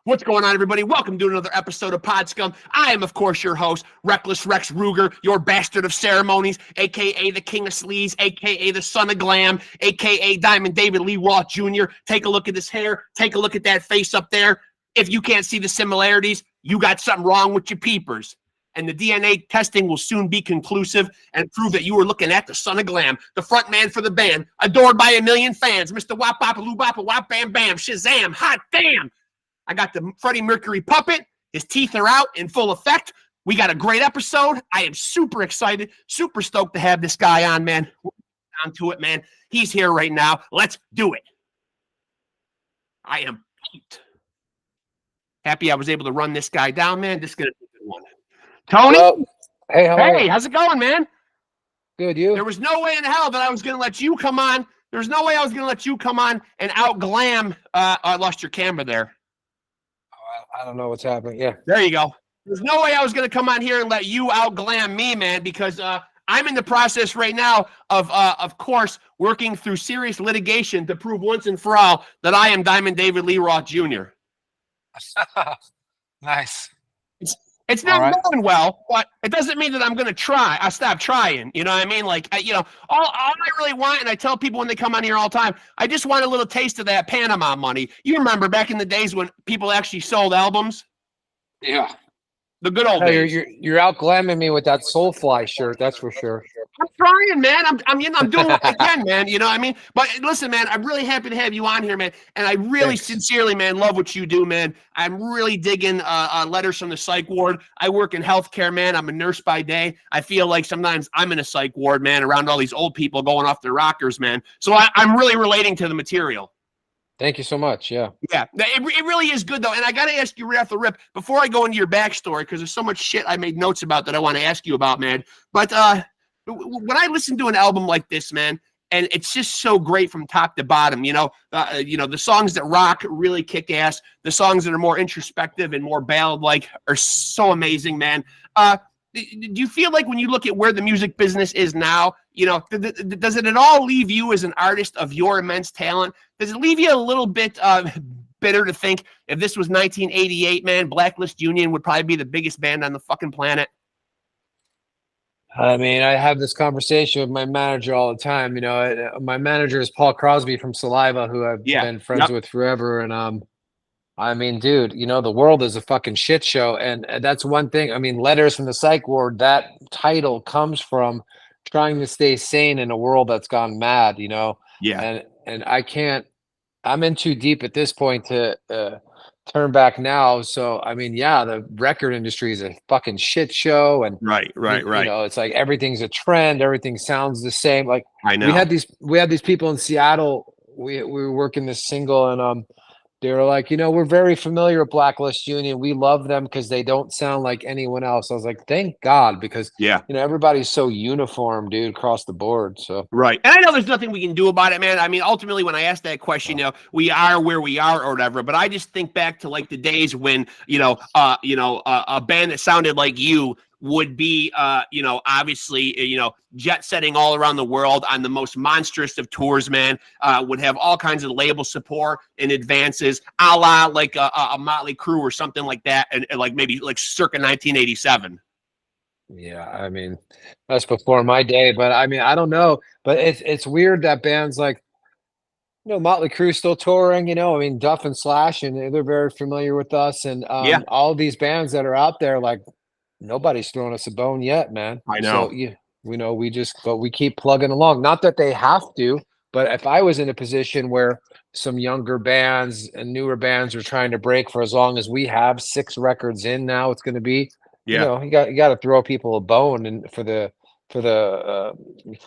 What's going on, everybody? Welcome to another episode of Pod Scum. I am, of course, your host, Reckless Rexx Ruger, your bastard of ceremonies, a.k.a. the King of Sleaze, a.k.a. the Son of Glam, a.k.a. Diamond David Lee Roth Jr. Take a look at his hair. Take a look at that face up there. If you can't see the similarities, you got something wrong with your peepers. And the DNA testing will soon be conclusive and prove that you were looking at the Son of Glam, the front man for the band, adored by a million fans, Mr. Wop Boppa Loo Boppa Wop Bam Bam, Shazam, hot damn! I got the Freddie Mercury puppet. His teeth are out in full effect. We got a great episode. I am super excited, super stoked to have this guy on, man. We're on to it, man. He's here right now. Let's do it. I am pumped. Happy I was able to run this guy down, man. This is going to be a good one. Tony? Hello. Hey, how are you? How's it going, man? Good, you? There was no way in hell that I was going to let you come on. There's no way I was going to let you come on and out-glam. I lost your camera there. I don't know what's happening. Yeah. There you go. There's no way I was going to come on here and let you out-glam me, man, because I'm in the process right now of course, working through serious litigation to prove once and for all that I am Diamond David Lee Roth Jr. Nice. It's not going well, but it doesn't mean that I'm going to try. I stop trying. You know what I mean? Like, all I really want, and I tell people when they come on here all the time, I just want a little taste of that Panama money. You remember back in the days when people actually sold albums? Yeah. The good old days. You're out glamming me with that Soulfly shirt, that's for sure. I'm trying, man. I'm doing what I can, man. You know what I mean? But listen, man, I'm really happy to have you on here, man. And I really sincerely, man, love what you do, man. I'm really digging letters from the psych ward. I work in healthcare, man. I'm a nurse by day. I feel like sometimes I'm in a psych ward, man, around all these old people going off their rockers, man. So I'm really relating to the material. Thank you so much. Yeah. Yeah, it really is good, though. And I got to ask you right off the rip, before I go into your backstory, because there's so much shit I made notes about that I want to ask you about, man. But when I listen to an album like this, man, and it's just so great from top to bottom, the songs that rock really kick ass, the songs that are more introspective and more ballad-like are so amazing, man. Do you feel like when you look at where the music business is now, does it at all leave you as an artist of your immense talent? Does it leave you a little bit bitter to think if this was 1988, man, BLACKLIST Union would probably be the biggest band on the fucking planet? I mean, I have this conversation with my manager all the time. My manager is Paul Crosby from Saliva, who I've been friends with forever. And I mean, dude, the world is a fucking shit show. And that's one thing. I mean, Letters from the Psych Ward, that title comes from trying to stay sane in a world that's gone mad, Yeah. And I'm in too deep at this point to turn back now. So, I mean, yeah, the record industry is a fucking shit show. And right. It's like everything's a trend. Everything sounds the same. Like I know. We had these people in Seattle. We were working this single and they were like, we're very familiar with BLACKLIST Union. We love them because they don't sound like anyone else. I was like, thank God, because everybody's so uniform, dude, across the board. So right, and I know there's nothing we can do about it, man. I mean, ultimately, when I asked that question, we are where we are or whatever. But I just think back to like the days when a band that sounded like you would be, obviously, jet setting all around the world on the most monstrous of tours, man, would have all kinds of label support and advances, a la like a Motley Crue or something like that, and like maybe like circa 1987. Yeah, I mean, that's before my day, but I mean, I don't know, but it's weird that bands like, Motley Crue still touring, I mean, Duff and Slash, and they're very familiar with us, and all these bands that are out there, like, nobody's thrown us a bone yet, man. I know. So, we keep plugging along. Not that they have to, but if I was in a position where some younger bands and newer bands are trying to break for as long as we have 6 records in now, it's going to be, you got to throw people a bone and for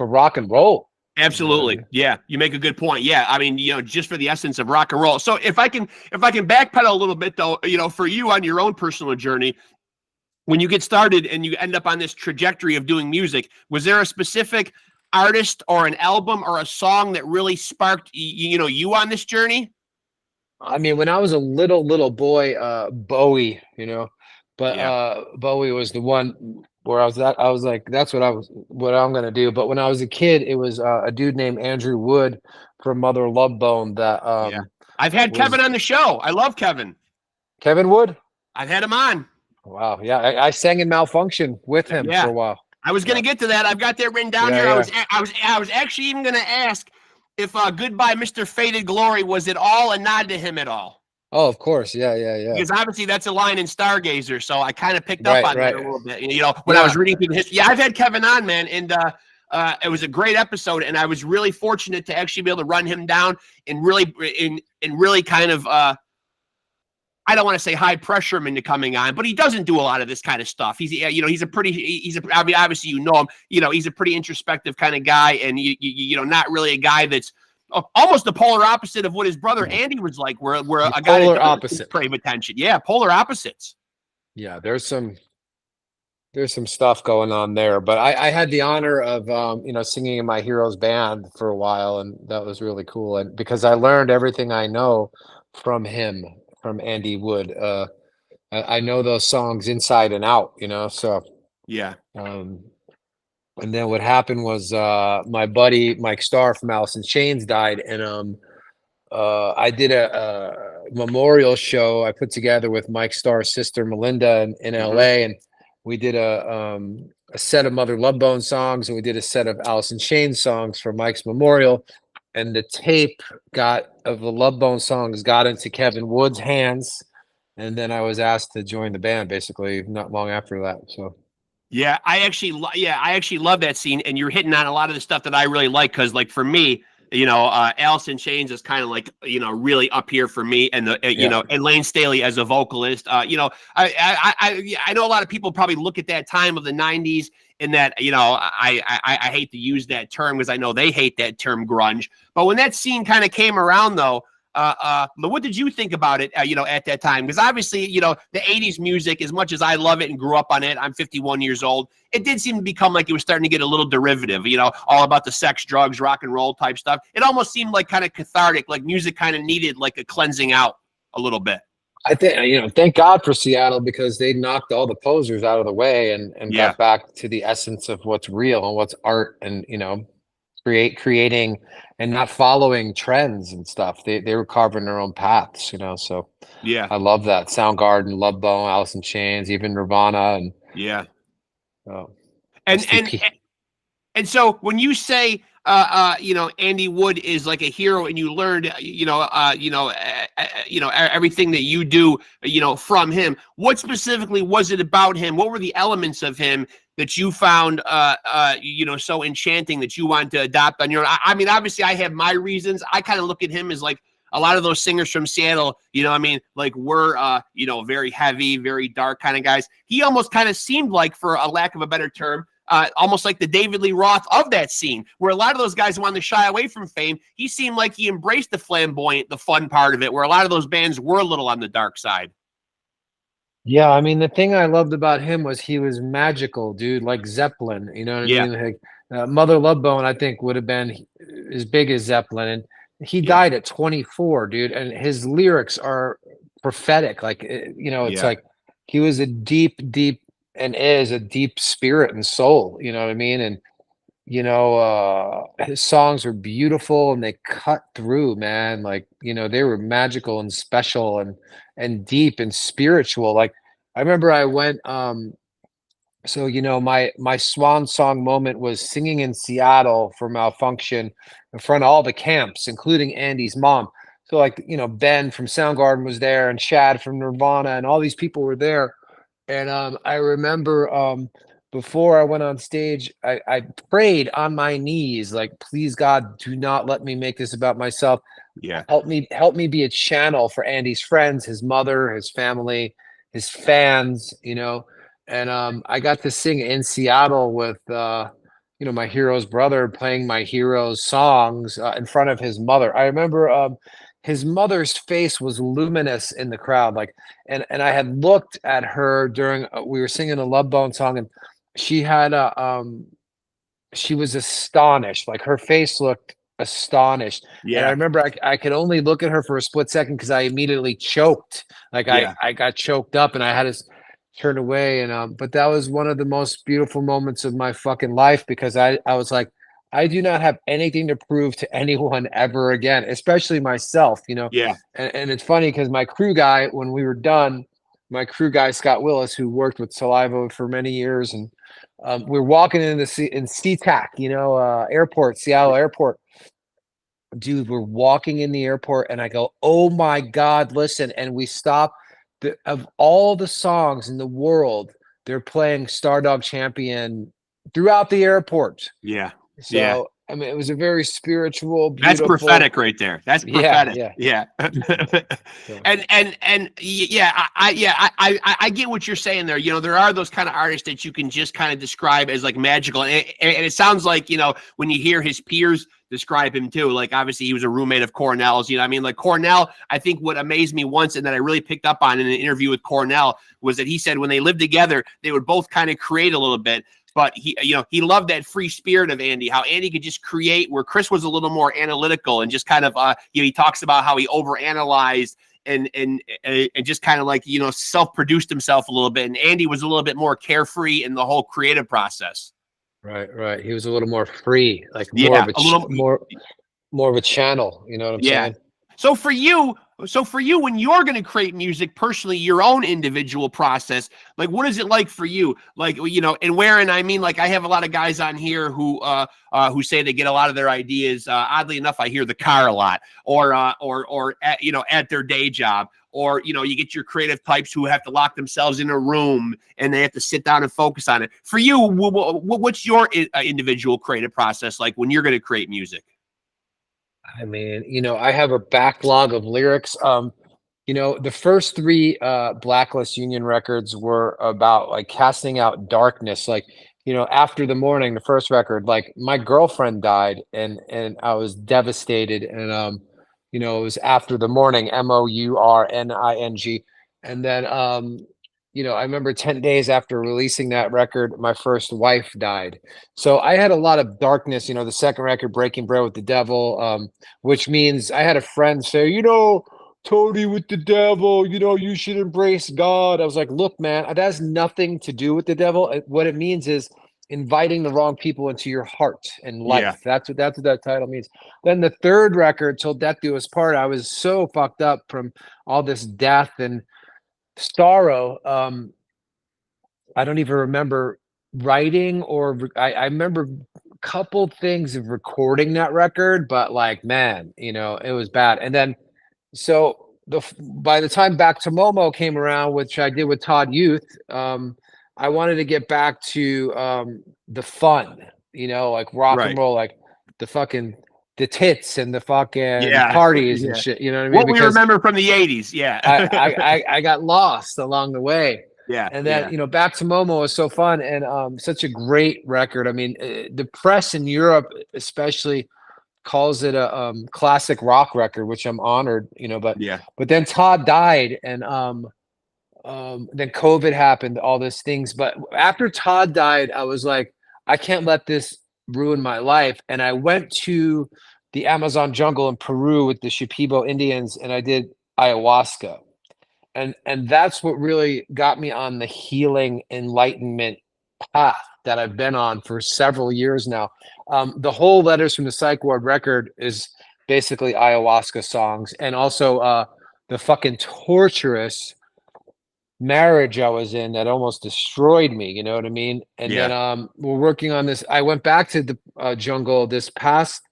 rock and roll. Absolutely. Yeah. You make a good point. Yeah. I mean, just for the essence of rock and roll. So if I can backpedal a little bit though, for you on your own personal journey, when you get started and you end up on this trajectory of doing music, was there a specific artist or an album or a song that really sparked, you on this journey? I mean, when I was a little boy, Bowie, Bowie was the one where I was like, that's what I'm going to do. But when I was a kid, it was a dude named Andrew Wood from Mother Love Bone that, I've had Kevin on the show. I love Kevin. Kevin Wood? I've had him on. Wow. Yeah. I sang in Malfunction with him for a while. I was going to get to that. I've got that written down here. I was actually even going to ask if Goodbye, Mr. Faded Glory was at all a nod to him at all. Oh, of course. Yeah. Because obviously that's a line in Stargazer, so I kind of picked up on that a little bit. You know, when I was reading through the history. Yeah, I've had Kevin on, man, and it was a great episode, and I was really fortunate to actually be able to run him down and really kind of I don't want to say high pressure him into coming on, but he doesn't do a lot of this kind of stuff. He's I mean, obviously you know him. You know, he's a pretty introspective kind of guy, and you know, not really a guy that's almost the polar opposite of what his brother Andy was like, where a guy polar opposite crave attention. Yeah, polar opposites. Yeah, there's some stuff going on there, but I had the honor of you know, singing in my hero's band for a while, and that was really cool. And because I learned everything I know from him, from Andy Wood. I know those songs inside and out, you know. So yeah. And then what happened was my buddy Mike Starr from Alice in Chains died, and I did a memorial show I put together with Mike Starr's sister Melinda in LA, and we did a set of Mother Love Bone songs, and we did a set of Alice in Chains songs for Mike's memorial. And the tape of the Love Bone songs got into Kevin Wood's hands, and then I was asked to join the band basically not long after that. So yeah, I actually love that scene, and you're hitting on a lot of the stuff that I really like, because like for me, you know, Alice in Chains is kind of like, you know, really up here for me, and you know, and Lane Staley as a vocalist. You know, I know a lot of people probably look at that time of the '90s, and that, you know, I hate to use that term because I know they hate that term, grunge. But when that scene kind of came around, though, what did you think about it, you know, at that time? Because obviously, you know, the 80s music, as much as I love it and grew up on it, I'm 51 years old, it did seem to become like it was starting to get a little derivative, you know, all about the sex, drugs, rock and roll type stuff. It almost seemed like kind of cathartic, like music kind of needed like a cleansing out a little bit. I think, you know, thank God for Seattle, because they knocked all the posers out of the way and got back to the essence of what's real and what's art, and, you know, creating and not following trends and stuff. They were carving their own paths, you know. So yeah, I love that. Soundgarden, Love Bone, Alice in Chains, even Nirvana, and yeah. STP. And so when you say you know, Andy Wood is like a hero, and you learned everything that you do, you know, from him, what specifically was it about him? What were the elements of him that you found you know, so enchanting that you wanted to adopt on your own? I mean, obviously I have my reasons. I kind of look at him as like a lot of those singers from Seattle, you know, I mean, like we're you know, very heavy, very dark kind of guys. He almost kind of seemed like, for a lack of a better term, almost like the David Lee Roth of that scene, where a lot of those guys wanted to shy away from fame. He seemed like he embraced the flamboyant, the fun part of it, where a lot of those bands were a little on the dark side. Yeah, I mean, the thing I loved about him was he was magical, dude, like Zeppelin, you know what I mean? Like, Mother Love Bone, I think, would have been as big as Zeppelin, and he died at 24, dude, and his lyrics are prophetic. Like, you know, it's like he was a deep and is a deep spirit and soul, you know what I mean? And, you know, his songs are beautiful, and they cut through, man. Like, you know, they were magical and special and deep and spiritual. Like, I remember I went, so, you know, my swan song moment was singing in Seattle for Malfunction in front of all the camps, including Andy's mom. So, like, you know, Ben from Soundgarden was there, and Chad from Nirvana, and all these people were there. And I remember before I went on stage, I prayed on my knees, like, please God, do not let me make this about myself. Yeah. Help me be a channel for Andy's friends, his mother, his family, his fans, you know. And I got to sing in Seattle with you know, my hero's brother playing my hero's songs in front of his mother. I remember his mother's face was luminous in the crowd, like, and I had looked at her during we were singing a Love Bone song, and she had she was astonished, like her face looked astonished. Yeah. And I remember I could only look at her for a split second because I immediately choked, like I got choked up, and I had to turn away. And but that was one of the most beautiful moments of my fucking life, because I was like, I do not have anything to prove to anyone ever again, especially myself, Yeah. And it's funny because my crew guy, when we were done, my crew guy, Scott Willis, who worked with Saliva for many years, and we're walking in SeaTac, airport, Seattle airport. Dude, we're walking in the airport and I go, oh my God, listen. And we stop. Of all the songs in the world, they're playing Stardog Champion throughout the airport. Yeah. So, yeah. I mean, it was a very spiritual, That's beautiful. prophetic right there. That's prophetic. Yeah. and I get what you're saying there. There are those kind of artists that you can just kind of describe as like magical. And it sounds like, when you hear his peers describe him too, like obviously he was a roommate of Cornell's, I mean, like Cornell, I think what amazed me once and that I really picked up on in an interview with Cornell was that he said when they lived together, they would both kind of create a little bit. But he loved that free spirit of Andy, how Andy could just create where Chris was a little more analytical and just kind of, he talks about how he overanalyzed and just kind of like, self-produced himself a little bit. And Andy was a little bit more carefree in the whole creative process. Right. He was a little more free, like more of a channel. You know what I'm saying? So for you, when you're going to create music personally, your own individual process, like what is it like for you? Like, and wherein I mean, like I have a lot of guys on here who say they get a lot of their ideas. Oddly enough, I hear the car a lot, or at their day job, or you get your creative types who have to lock themselves in a room and they have to sit down and focus on it. For you, what's your individual creative process like when you're going to create music? I mean, I have a backlog of lyrics. The first three Blacklist Union records were about like casting out darkness. Like, after the morning, the first record, like my girlfriend died and I was devastated. And it was after the morning, MOURNING. And then I remember 10 days after releasing that record, my first wife died. So I had a lot of darkness, the second record, Breaking Bread with the Devil, which means I had a friend say, Tony with the devil, you should embrace God. I was like, look, man, that has nothing to do with the devil. What it means is inviting the wrong people into your heart and life. Yeah. That's what that title means. Then the third record, Till Death Do Us Part, I was so fucked up from all this death and sorrow. I don't even remember writing I remember a couple things of recording that record, but like, man, it was bad. And then so by the time Back to Momo came around, which I did with Todd Youth, I wanted to get back to the fun, like rock and roll, like the tits and the fucking parties and shit. You know what I mean? What we remember from the 80s. Yeah. I got lost along the way. Yeah. And then, Back to Momo was so fun and such a great record. I mean, the press in Europe especially calls it a classic rock record, which I'm honored, but then Todd died and then COVID happened, all those things. But after Todd died, I was like, I can't let this ruin my life. And I went to the Amazon jungle in Peru with the Shipibo Indians and I did ayahuasca. And that's what really got me on the healing enlightenment path that I've been on for several years now. The whole Letters from the Psych Ward record is basically ayahuasca songs, and also the fucking torturous marriage I was in that almost destroyed me. You know what I mean? And then we're working on this. I went back to the jungle this past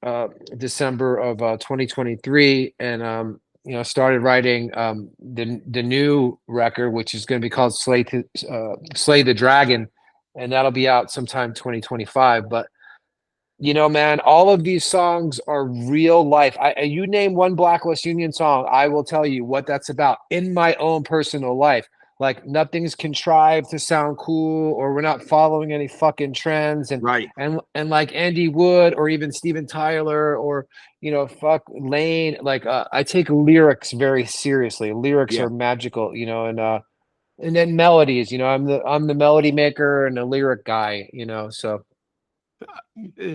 December of 2023, and started writing the new record, which is going to be called Slay the Dragon, and that'll be out sometime 2025. But man, all of these songs are real life. You name one Blacklist Union song, I will tell you what that's about in my own personal life. Like nothing's contrived to sound cool, or we're not following any fucking trends. And and like Andy Wood or even Steven Tyler or fuck Lane. Like I take lyrics very seriously. Lyrics are magical, and then melodies. I'm the melody maker and the lyric guy. So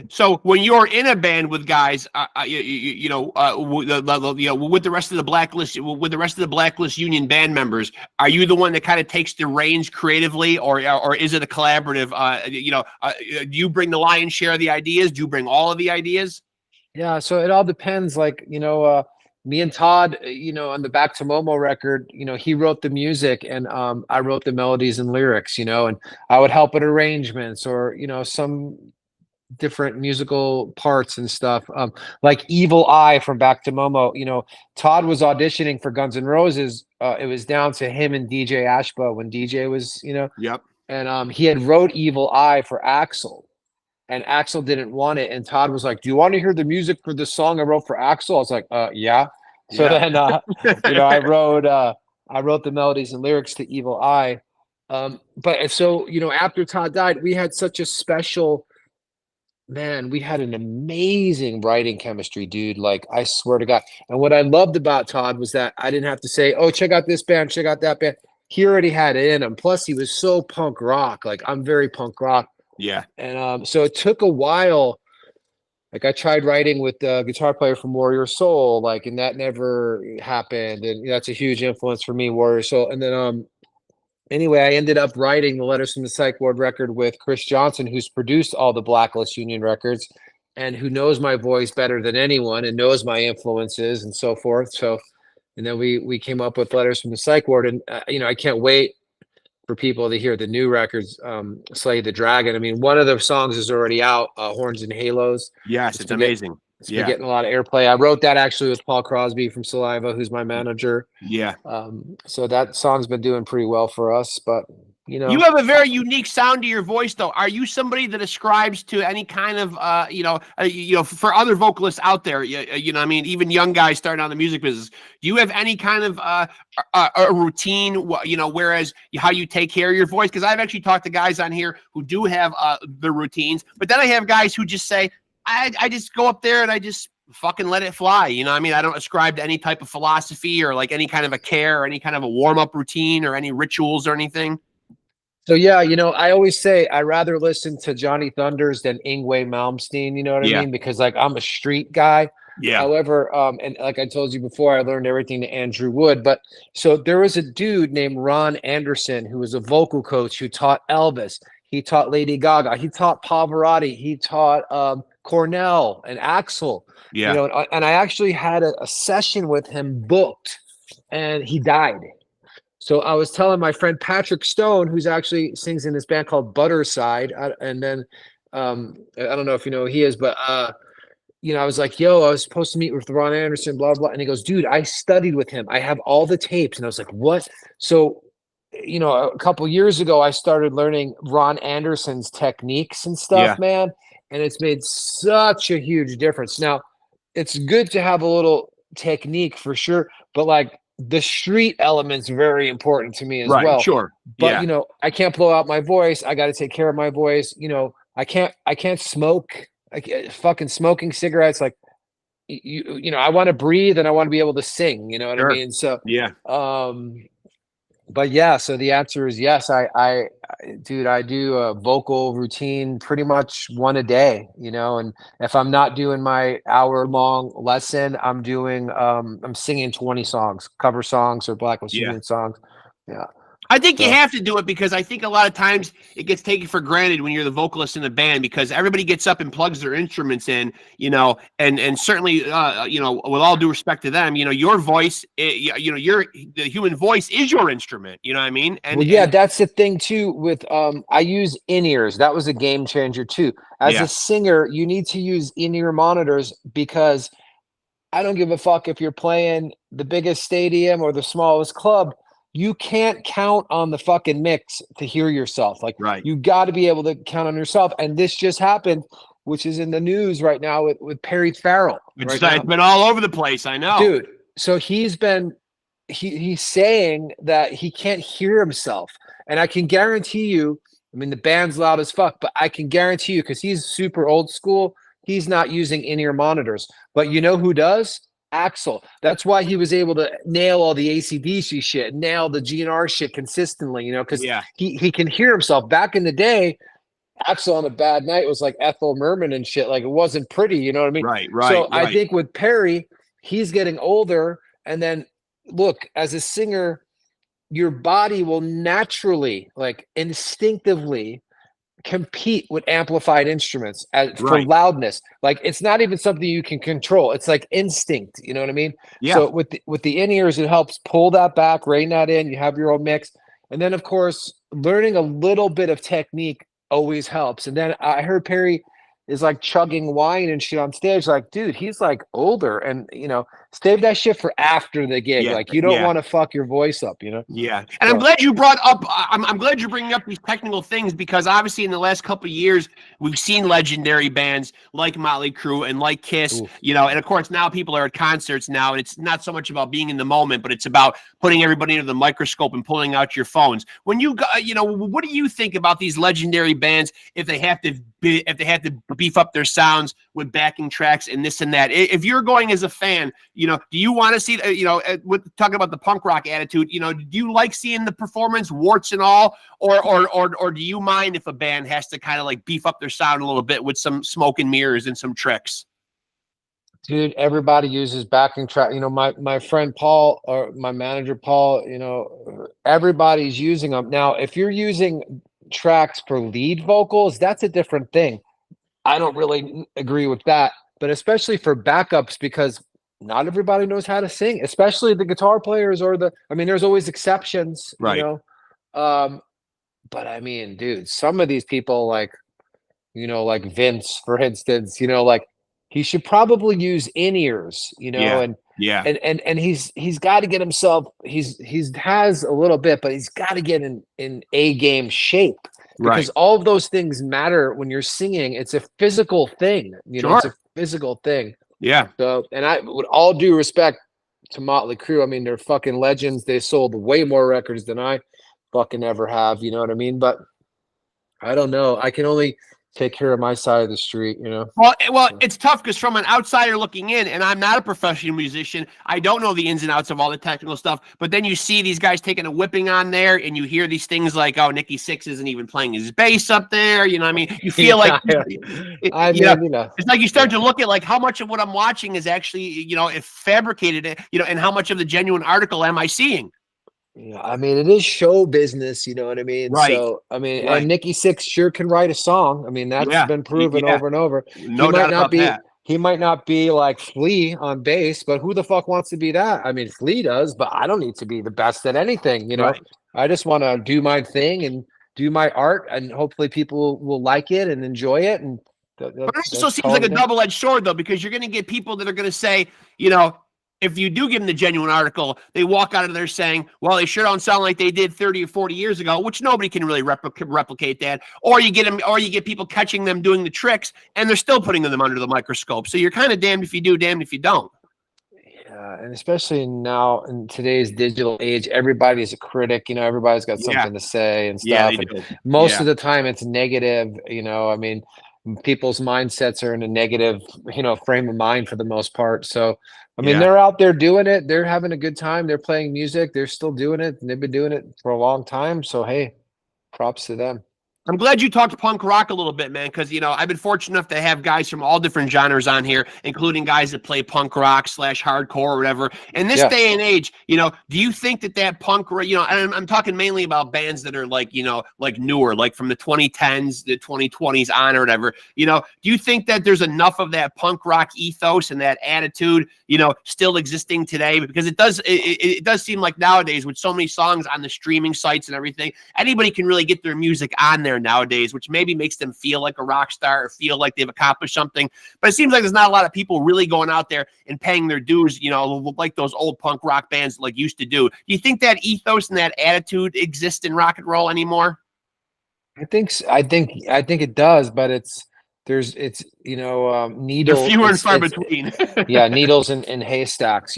So when you're in a band with guys, you know, with the rest of the Blacklist Union band members, are you the one that kind of takes the reins creatively, or is it a collaborative? Do you bring the lion's share of the ideas? Do you bring all of the ideas? Yeah, so it all depends. Like, me and Todd, on the Back to Momo record, he wrote the music and I wrote the melodies and lyrics, and I would help with arrangements or, some different musical parts and stuff. Like Evil Eye from Back to Momo, Todd was auditioning for Guns N' Roses. It was down to him and DJ Ashba when DJ was, Yep. And he had wrote Evil Eye for Axl. And Axl didn't want it. And Todd was like, "Do you want to hear the music for the song I wrote for Axl?" I was like, yeah. So then, I wrote the melodies and lyrics to Evil Eye. But so, after Todd died, we had such a special, man, we had an amazing writing chemistry, dude. Like, I swear to God. And what I loved about Todd was that I didn't have to say, "Oh, check out this band, check out that band." He already had it in him. Plus, he was so punk rock. Like, I'm very punk rock. Yeah. And so it took a while. Like, I tried writing with the guitar player from Warrior Soul, like, and that never happened. And that's a huge influence for me, Warrior Soul. And then anyway, I ended up writing the Letters from the Psych Ward record with Chris Johnson, who's produced all the Blacklist Union records and who knows my voice better than anyone and knows my influences and so forth. So, and then we came up with Letters from the Psych Ward, and I can't wait for people to hear the new records, Slay the Dragon. I mean, one of the songs is already out, Horns and Halos. Yes, it's amazing. It's been getting a lot of airplay. I wrote that actually with Paul Crosby from Saliva, who's my manager. Yeah. So that song's been doing pretty well for us, but you have a very unique sound to your voice, though. Are you somebody that ascribes to any kind of, for other vocalists out there, I mean, even young guys starting out in the music business, do you have any kind of a routine, whereas how you take care of your voice? Because I've actually talked to guys on here who do have the routines, but then I have guys who just say, I just go up there and I just fucking let it fly. I mean, I don't ascribe to any type of philosophy or like any kind of a care or any kind of a warm-up routine or any rituals or anything. So yeah, I always say I rather listen to Johnny Thunders than Yngwie Malmsteen, you know what I mean? Because like I'm a street guy. Yeah. However, and like I told you before, I learned everything to Andrew Wood. But so there was a dude named Ron Anderson who was a vocal coach who taught Elvis. He taught Lady Gaga. He taught Pavarotti. He taught Cornell and Axl. Yeah. And I actually had a session with him booked, and he died. So I was telling my friend Patrick Stone, who's actually sings in this band called Butterside, and then I don't know if you know who he is, but I was like, "Yo, I was supposed to meet with Ron Anderson, blah blah," and he goes, "Dude, I studied with him. I have all the tapes." And I was like, "What?" So, a couple years ago, I started learning Ron Anderson's techniques and stuff, man, and it's made such a huge difference. Now, it's good to have a little technique for sure, but like, the street element's very important to me as well. Sure. But I can't blow out my voice. I got to take care of my voice. I can't smoke. Fucking smoking cigarettes. Like, I want to breathe and I want to be able to sing. You know what I mean? So yeah. But yeah, so the answer is yes. Dude, I do a vocal routine pretty much one a day, and if I'm not doing my hour-long lesson, I'm singing 20 songs, cover songs or Blacklist Union songs. Yeah. I think you have to do it because I think a lot of times it gets taken for granted when you're the vocalist in the band because everybody gets up and plugs their instruments in, and certainly, with all due respect to them, your voice, the human voice is your instrument. You know what I mean? And that's the thing too with, I use in-ears. That was a game changer too. As a singer, you need to use in-ear monitors because I don't give a fuck if you're playing the biggest stadium or the smallest club. You can't count on the fucking mix to hear yourself. Like, you got to be able to count on yourself. And this just happened, which is in the news right now with Perry Farrell. It's been all over the place. I know, dude. So he's saying that he can't hear himself. And I can guarantee you, I mean, the band's loud as fuck, but I can guarantee you, because he's super old school, he's not using in-ear monitors. But you know who does? Axl. That's why he was able to nail all the AC/DC shit, nail the GNR shit consistently, because he can hear himself. Back in the day, Axl on a bad night was like Ethel Merman and shit. Like it wasn't pretty, you know what I mean? Right. So I think with Perry, he's getting older, and then look, as a singer, your body will naturally, like instinctively, compete with amplified instruments for loudness. Like it's not even something you can control. It's like instinct. You know what I mean? Yeah. So with the in-ears, it helps pull that back, rein that in. You have your own mix, and then of course, learning a little bit of technique always helps. And then I heard Perry is like chugging wine and shit on stage. Like, dude, he's like older, and save that shit for after the gig. Like, you don't want to fuck your voice up, Yeah. And I'm glad you brought up, I'm glad you're bringing up these technical things, because obviously in the last couple of years, we've seen legendary bands like Motley Crue and like Kiss, and of course now people are at concerts now, and it's not so much about being in the moment, but it's about putting everybody under the microscope and pulling out your phones. When you go, what do you think about these legendary bands if they have to beef up their sounds with backing tracks and this and that? If you're going as a fan, do you want to see, with talking about the punk rock attitude, do you like seeing the performance, warts and all, or do you mind if a band has to kind of like beef up their sound a little bit with some smoke and mirrors and some tricks? Dude, everybody uses backing track. My friend Paul, or my manager Paul, everybody's using them. Now, if you're using tracks for lead vocals, that's a different thing. I don't really agree with that, but especially for backups, because not everybody knows how to sing, especially the guitar players there's always exceptions, right? But I mean, dude, some of these people, like Vince, for instance, like he should probably use in-ears, and he's got to get himself, he has a little bit, but he's got to get in A game shape. Because all of those things matter when you're singing. It's a physical thing, it's a physical thing. Yeah. So, and I, with all due respect to Motley Crue, I mean, they're fucking legends. They sold way more records than I fucking ever have. You know what I mean? But I don't know. I can only take care of my side of the street, Well, it's tough because from an outsider looking in, and I'm not a professional musician, I don't know the ins and outs of all the technical stuff, but then you see these guys taking a whipping on there, and you hear these things like, oh, Nikki Sixx isn't even playing his bass up there, you feel like, it's like you start to look at like how much of what I'm watching is actually, if fabricated, and how much of the genuine article am I seeing? Yeah, I mean, it is show business, you know what I mean? Right. So, I mean, and Nikki Sixx sure can write a song. I mean, that's been proven over and over. No doubt about that. He might not be like Flea on bass, but who the fuck wants to be that? I mean, Flea does, but I don't need to be the best at anything, Right. I just want to do my thing and do my art, and hopefully people will like it and enjoy it. And but it also seems like a double-edged sword, though, because you're going to get people that are going to say, if you do give them the genuine article, they walk out of there saying, well, they sure don't sound like they did 30 or 40 years ago, which nobody can really replicate that. Or you get people catching them doing the tricks, and they're still putting them under the microscope. So you're kind of damned if you do, damned if you don't. Yeah, and especially now in today's digital age, everybody's a critic. Everybody's got something to say and stuff. Yeah, and most of the time, it's negative. I mean, people's mindsets are in a negative, frame of mind for the most part. So, I mean, they're out there doing it. They're having a good time. They're playing music. They're still doing it. And they've been doing it for a long time. So, hey, props to them. I'm glad you talked punk rock a little bit, man, because, I've been fortunate enough to have guys from all different genres on here, including guys that play punk rock / hardcore or whatever. In this day and age, do you think that punk, I'm talking mainly about bands that are like, like newer, like from the 2010s, the 2020s on or whatever, do you think that there's enough of that punk rock ethos and that attitude, still existing today? Because it does seem like nowadays with so many songs on the streaming sites and everything, anybody can really get their music on there nowadays, which maybe makes them feel like a rock star or feel like they've accomplished something. But it seems like there's not a lot of people really going out there and paying their dues, like those old punk rock bands like used to do. Do you think that ethos and that attitude exists in rock and roll anymore? I think it does, but it's needles. They're fewer and far between. Needles and haystacks.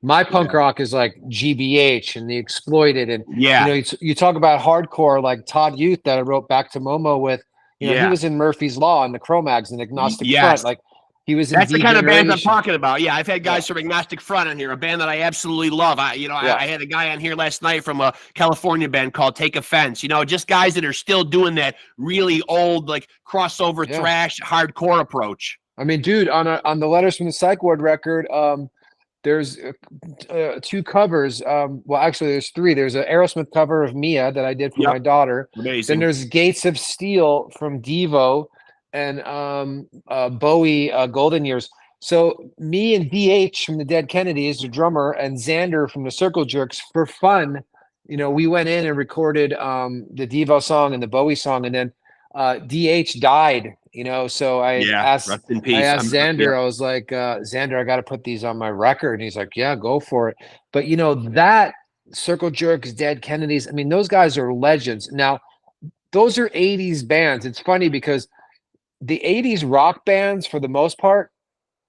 My punk rock is like GBH and the Exploited, and you talk about hardcore like Todd Youth that I wrote Back to Momo with. He was in Murphy's Law and the Cro-Mags and Agnostic Front. Like He was in That's the kind of bands I'm Degeneration. talking about. Yeah, I've had guys from Agnostic Front on here, a band that I absolutely love. I had a guy on here last night from a California band called Take Offense. Just guys that are still doing that really old, like crossover thrash, hardcore approach. I mean, dude, on the Letters from the Psych Ward record, there's 2 covers. Well, actually, there's 3. There's an Aerosmith cover of Mia that I did for my daughter. Amazing. Then there's Gates of Steel from Devo, and Bowie, Golden Years. So me and DH from the Dead Kennedys, the drummer, and Xander from the Circle Jerks, for fun, we went in and recorded the Devo song and the Bowie song, and then DH died. So I asked Xander, I was like, Xander, I got to put these on my record. And he's like, yeah, go for it. But that Circle Jerks, Dead Kennedys, I mean, those guys are legends. Now, those are 80s bands. It's funny because the 80s rock bands, for the most part,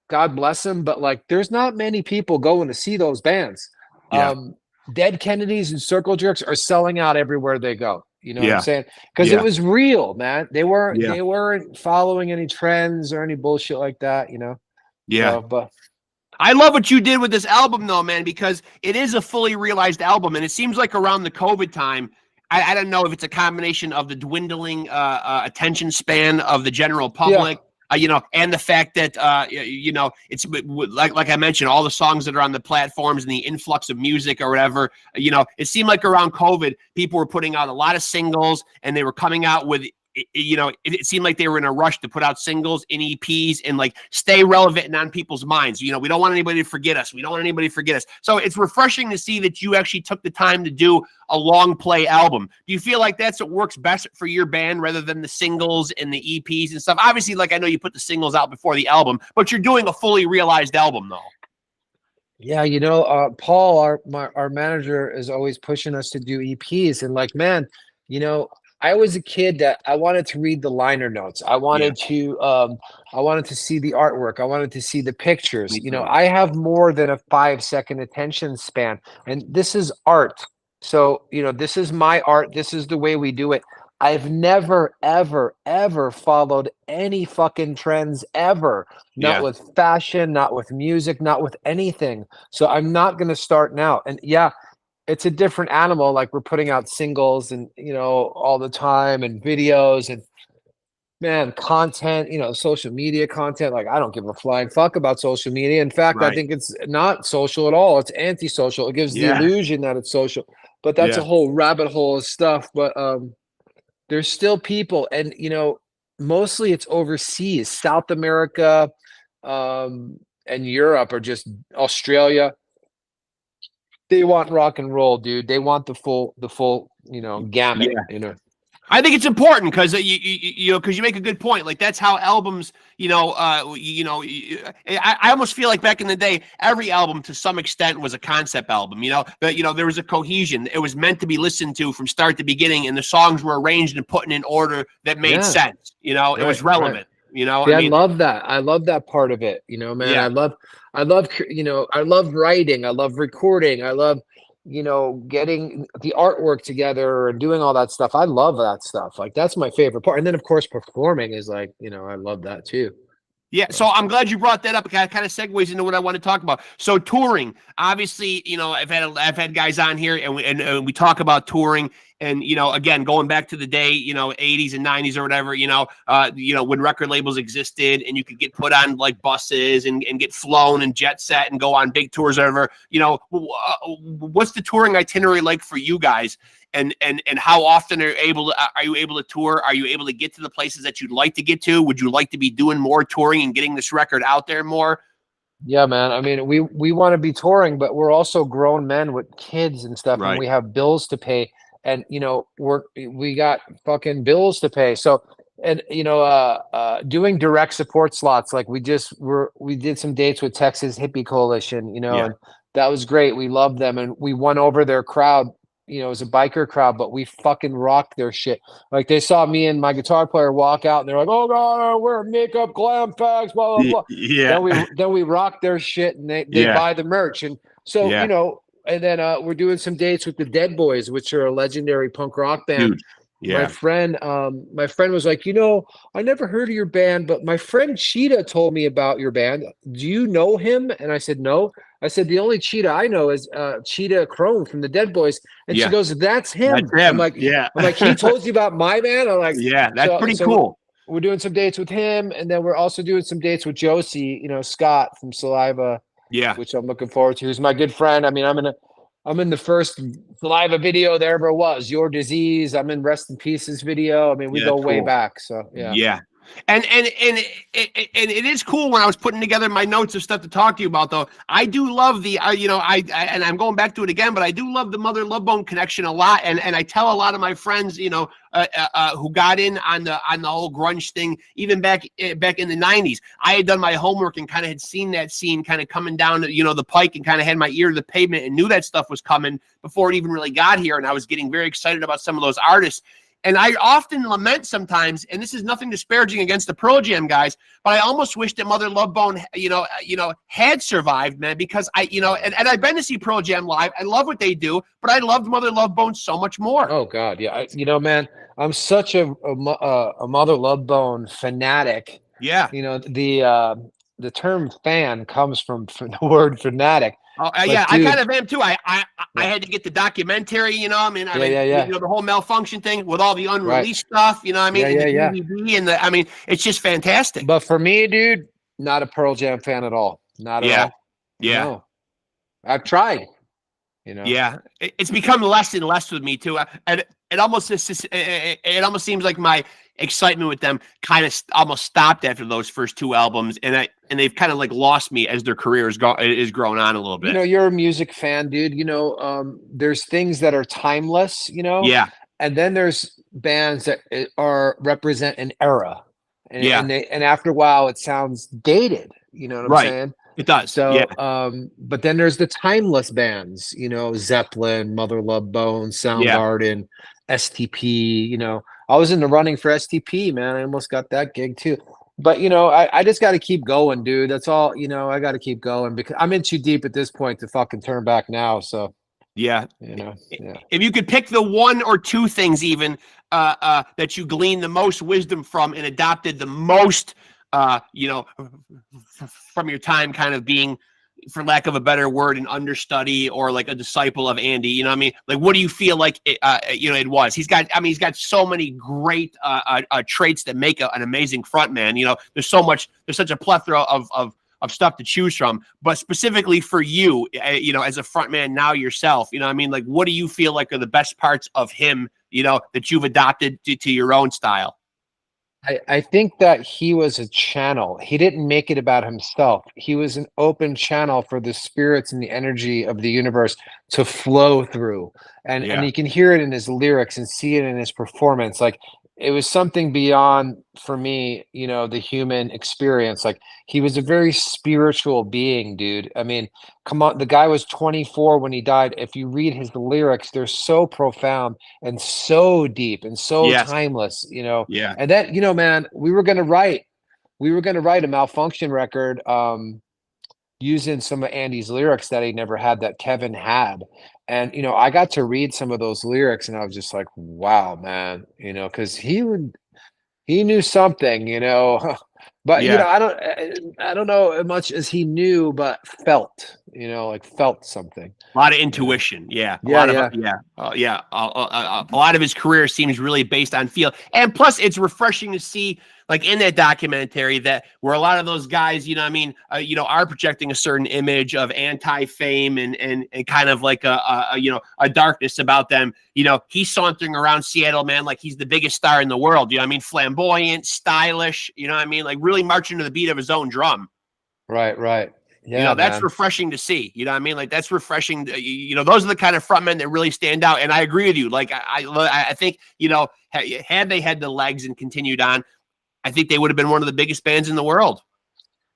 God bless them, but like there's not many people going to see those bands. Dead Kennedys and Circle Jerks are selling out everywhere they go. You know what I'm saying? Because it was real, man. They weren't following any trends or any bullshit like that, Yeah. So, but I love what you did with this album, though, man, because it is a fully realized album, and it seems like around the COVID time, I don't know if it's a combination of the dwindling attention span of the general public, and the fact that it's like I mentioned, all the songs that are on the platforms and the influx of music or whatever. It seemed like around COVID, people were putting out a lot of singles, and they were coming out with. It seemed like they were in a rush to put out singles and EPs and like stay relevant and on people's minds. We don't want anybody to forget us. So it's refreshing to see that you actually took the time to do a long play album. Do you feel like that's what works best for your band rather than the singles and the EPs and stuff? Obviously, like I know you put the singles out before the album, but you're doing a fully realized album though. Yeah, Paul, our manager, is always pushing us to do EPs, and like, man, I was a kid that I wanted to read the liner notes. I wanted to see the artwork. I wanted to see the pictures. I have more than a 5-second attention span, and this is art. So, this is my art. This is the way we do it. I've never, ever, ever followed any fucking trends ever. Not with fashion, not with music, not with anything. So I'm not going to start now. And it's a different animal. Like we're putting out singles and, all the time, and videos and, man, content, social media content. Like I don't give a flying fuck about social media. In fact, I think it's not social at all. It's antisocial. It gives the illusion that it's social, but that's a whole rabbit hole of stuff. But there's still people, and, mostly it's overseas, South America, and Europe, or just Australia. They want rock and roll, dude. They want the full, gamut. I think it's important because because you make a good point. Like that's how albums, I almost feel like back in the day, every album to some extent was a concept album. But there was a cohesion. It was meant to be listened to from start to beginning, and the songs were arranged and put in an order that made sense. It was relevant. I love that. I love that part of it. Man, I love writing. I love recording. I love, getting the artwork together and doing all that stuff. I love that stuff. Like that's my favorite part. And then of course performing is like, I love that too. Yeah, so I'm glad you brought that up. It kind of segues into what I want to talk about. So touring, obviously, I've had guys on here, and we talk about touring, and again, going back to the day, 80s and 90s or whatever, when record labels existed, and you could get put on like buses and get flown and jet set and go on big tours or whatever. What's the touring itinerary like for you guys? And how often are you able to tour? Are you able to get to the places that you'd like to get to? Would you like to be doing more touring and getting this record out there more? Yeah, man. I mean, we want to be touring, but we're also grown men with kids and stuff, and we have bills to pay, and we got fucking bills to pay. So, and doing direct support slots, like we did some dates with Texas Hippie Coalition, and that was great. We loved them, and we won over their crowd. It was a biker crowd, but we fucking rocked their shit. Like they saw me and my guitar player walk out, and they're like, "Oh God, we're makeup, glam fags, blah blah blah." Yeah. Then we rock their shit, and they buy the merch, and so and then we're doing some dates with the Dead Boys, which are a legendary punk rock band. my friend was like, I never heard of your band, but my friend Cheetah told me about your band. Do you know him? And I said, no. I said, the only Cheetah I know is Cheetah Crone from the Dead Boys. And she goes, that's him. That's him. I'm like, he told you about my band? I'm like, yeah, that's pretty cool. We're doing some dates with him, and then we're also doing some dates with Josie, Scott from Saliva. Yeah. Which I'm looking forward to. He's my good friend. I mean, I'm in the first Saliva video there ever was, Your Disease. I'm in Rest in Pieces video. I mean, we go way back. So yeah. Yeah. And it is cool when I was putting together my notes of stuff to talk to you about, though. I do love the, and I'm going back to it again, but I do love the Mother Love Bone connection a lot. And I tell a lot of my friends, who got in on the whole grunge thing, even back in the 90s. I had done my homework and kind of had seen that scene kind of coming down, the pike, and kind of had my ear to the pavement and knew that stuff was coming before it even really got here. And I was getting very excited about some of those artists. And I often lament sometimes, and this is nothing disparaging against the Pearl Jam guys, but I almost wish that Mother Love Bone, had survived, man, because and I've been to see Pearl Jam live. I love what they do, but I loved Mother Love Bone so much more. Oh God, yeah, man, I'm such a Mother Love Bone fanatic. Yeah, the term fan comes from the word fanatic. Oh, yeah, dude, I kind of am too. I had to get the documentary, the whole Malfunction thing with all the unreleased stuff, and it's just fantastic. But for me, dude, not a Pearl Jam fan at all. Not at all. Yeah. No. I've tried. Yeah, it's become less and less with me too. And it almost seems like my excitement with them kind of almost stopped after those first two albums, and they've kind of like lost me as their career is growing on a little bit. You're a music fan, dude. There's things that are timeless. Yeah, and then there's bands that represent an era, and after a while it sounds dated. You know what I'm saying? It does. So, but then there's the timeless bands, Zeppelin, Mother Love Bone, Soundgarden, STP. I was in the running for STP, man. I almost got that gig too. But I just got to keep going, dude. That's all. I got to keep going because I'm in too deep at this point to fucking turn back now. So yeah. If you could pick the one or two things even that you gleaned the most wisdom from and adopted the most, from your time kind of being, for lack of a better word, an understudy or like a disciple of Andy, like what do you feel like it was? He's got so many great traits that make an amazing frontman. There's such a plethora of stuff to choose from, but specifically for you, as a frontman now yourself, like what do you feel like are the best parts of him, that you've adopted to your own style? I think that he was a channel. He didn't make it about himself. He was an open channel for the spirits and the energy of the universe to flow through. And you can hear it in his lyrics and see it in his performance. Like it was something beyond, for me, the human experience. Like he was a very spiritual being, dude. I mean, come on, the guy was 24 when he died. If you read his lyrics, they're so profound and so deep and so timeless, Yeah. And that, man, we were gonna write a Malfunction record using some of Andy's lyrics that he never had, that Kevin had. And, I got to read some of those lyrics and I was just like, wow, man, because he knew something, but, I don't know as much as he knew, but felt, felt something. A lot of intuition. Yeah. A lot of his career seems really based on feel. And plus it's refreshing to see, like in that documentary, that where a lot of those guys, are projecting a certain image of anti-fame and kind of like a darkness about them. He's sauntering around Seattle, man, like he's the biggest star in the world. Flamboyant, stylish, like really marching to the beat of his own drum. Right. Yeah, that's refreshing to see. Like that's refreshing. Those are the kind of frontmen that really stand out. And I agree with you. Like I think, had they had the legs and continued on, I think they would have been one of the biggest bands in the world.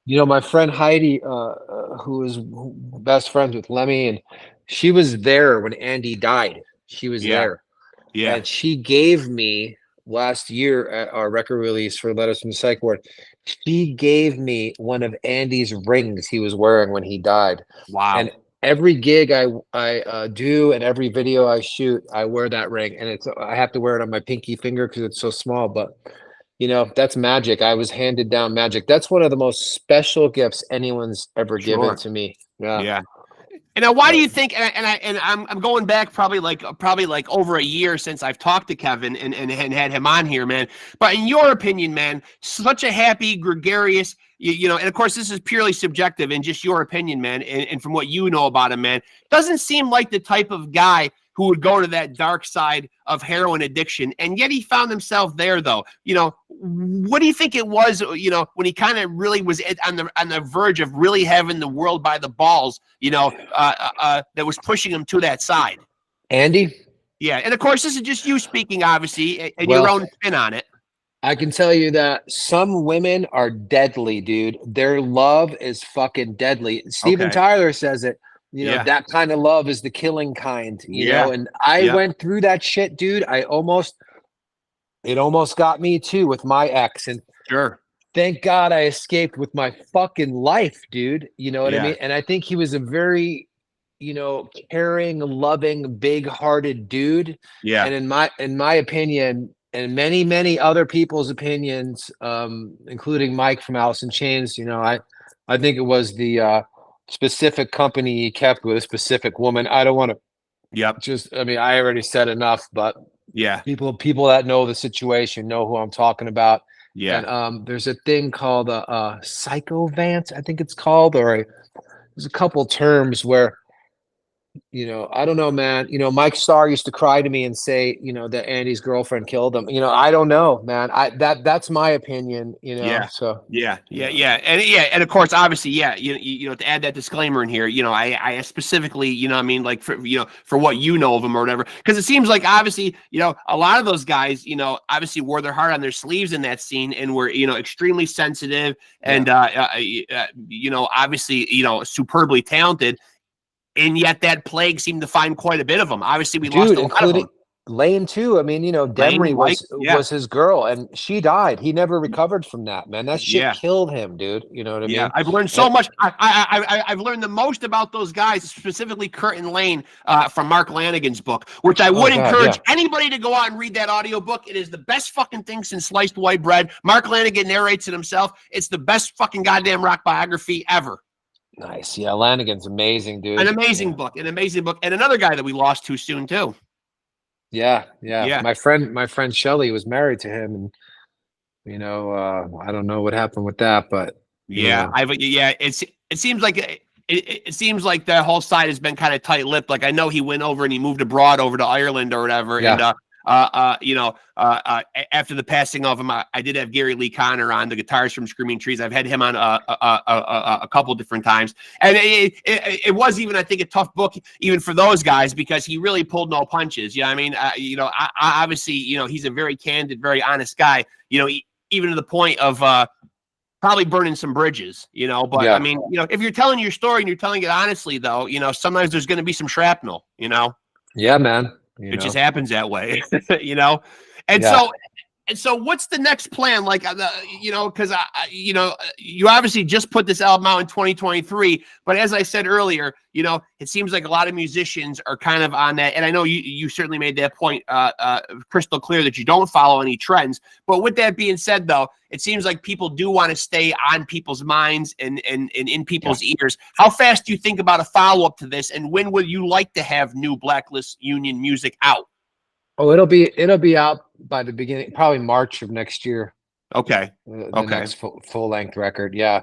My friend Heidi, who was best friends with Lemmy, and she was there when Andy died. She was there. Yeah. And she gave me last year at our record release for Letters from the Psych Ward, she gave me one of Andy's rings he was wearing when he died. Wow. every gig I do and every video I shoot, I wear that ring, and I have to wear it on my pinky finger because it's so small. But you know, that's magic. I was handed down magic. That's one of the most special gifts anyone's ever given to me. Yeah. Yeah. And now, why do you think? I'm going back probably like over a year since I've talked to Kevin and had him on here, man. But in your opinion, man, such a happy, gregarious, you know, and of course this is purely subjective and just your opinion, man, and from what you know about him, man, doesn't seem like the type of guy who would go to that dark side of heroin addiction, and yet he found himself there, though. You know, what do you think it was, you know, when he kind of really was on the verge of really having the world by the balls, you know, that was pushing him to that side? Andy? Yeah, and of course, this is just you speaking, obviously, and your own spin on it. I can tell you that some women are deadly, dude. Their love is fucking deadly. Steven Tyler says it. You know, that kind of love is the killing kind, you know, and I went through that shit, dude. It almost got me too with my ex. And thank God I escaped with my fucking life, dude. You know what I mean? And I think he was a very, you know, caring, loving, big-hearted dude. Yeah. And in my opinion, and many, many other people's opinions, including Mike from Alice in Chains, you know, I think it was the specific company he kept with a specific woman. I don't want to I mean, I already said enough, but people that know the situation know who I'm talking about. And there's a thing called psychovance, I think it's called, or there's a couple terms where, you know, I don't know, man. You know, Mike Starr used to cry to me and say, you know, that Andy's girlfriend killed him. You know, I don't know, man. That's my opinion, you know. So and of course, obviously, you know, to add that disclaimer in here, you know, I specifically, you know, I mean, like for, you know, for what you know of him or whatever, because it seems like obviously, you know, a lot of those guys, you know, obviously wore their heart on their sleeves in that scene and were, you know, extremely sensitive and you know, obviously, you know, superbly talented. And yet that plague seemed to find quite a bit of them. Obviously, we lost a lot of them. Lane too. I mean, you know, Demery was his girl, and she died. He never recovered from that, man. That shit killed him, dude. You know what I mean? Yeah, I've learned so much. I've learned the most about those guys, specifically Kurt and Lane, from Mark Lanigan's book, which I would encourage anybody to go out and read that audiobook. It is the best fucking thing since sliced white bread. Mark Lanigan narrates it himself. It's the best fucking goddamn rock biography ever. Nice. Yeah, Lanigan's amazing, dude. An amazing book. And another guy that we lost too soon too. Yeah. My friend Shelly was married to him, and you know, I don't know what happened with that, but it seems like it seems like the whole side has been kind of tight-lipped. Like I know he went over and he moved abroad over to Ireland or whatever, and you know, after the passing of him, I did have Gary Lee Conner on, the guitarist from Screaming Trees. I've had him on a couple different times, and it was even, I think, a tough book even for those guys because he really pulled no punches. Yeah, I mean, you know, obviously, you know, he's a very candid, very honest guy. You know, even to the point of probably burning some bridges. You know, but I mean, you know, if you're telling your story and you're telling it honestly, though, you know, sometimes there's going to be some shrapnel. You know. Yeah, man. It just happens that way, you know? And so what's the next plan? Like, you know, because, you know, you obviously just put this album out in 2023, but as I said earlier, you know, it seems like a lot of musicians are kind of on that. And I know you certainly made that point crystal clear that you don't follow any trends. But with that being said, though, it seems like people do want to stay on people's minds and in people's ears. How fast do you think about a follow-up to this? And when would you like to have new Blacklist Union music out? Oh, it'll be out by the beginning, probably March of next year. Okay. The next full length record. Yeah.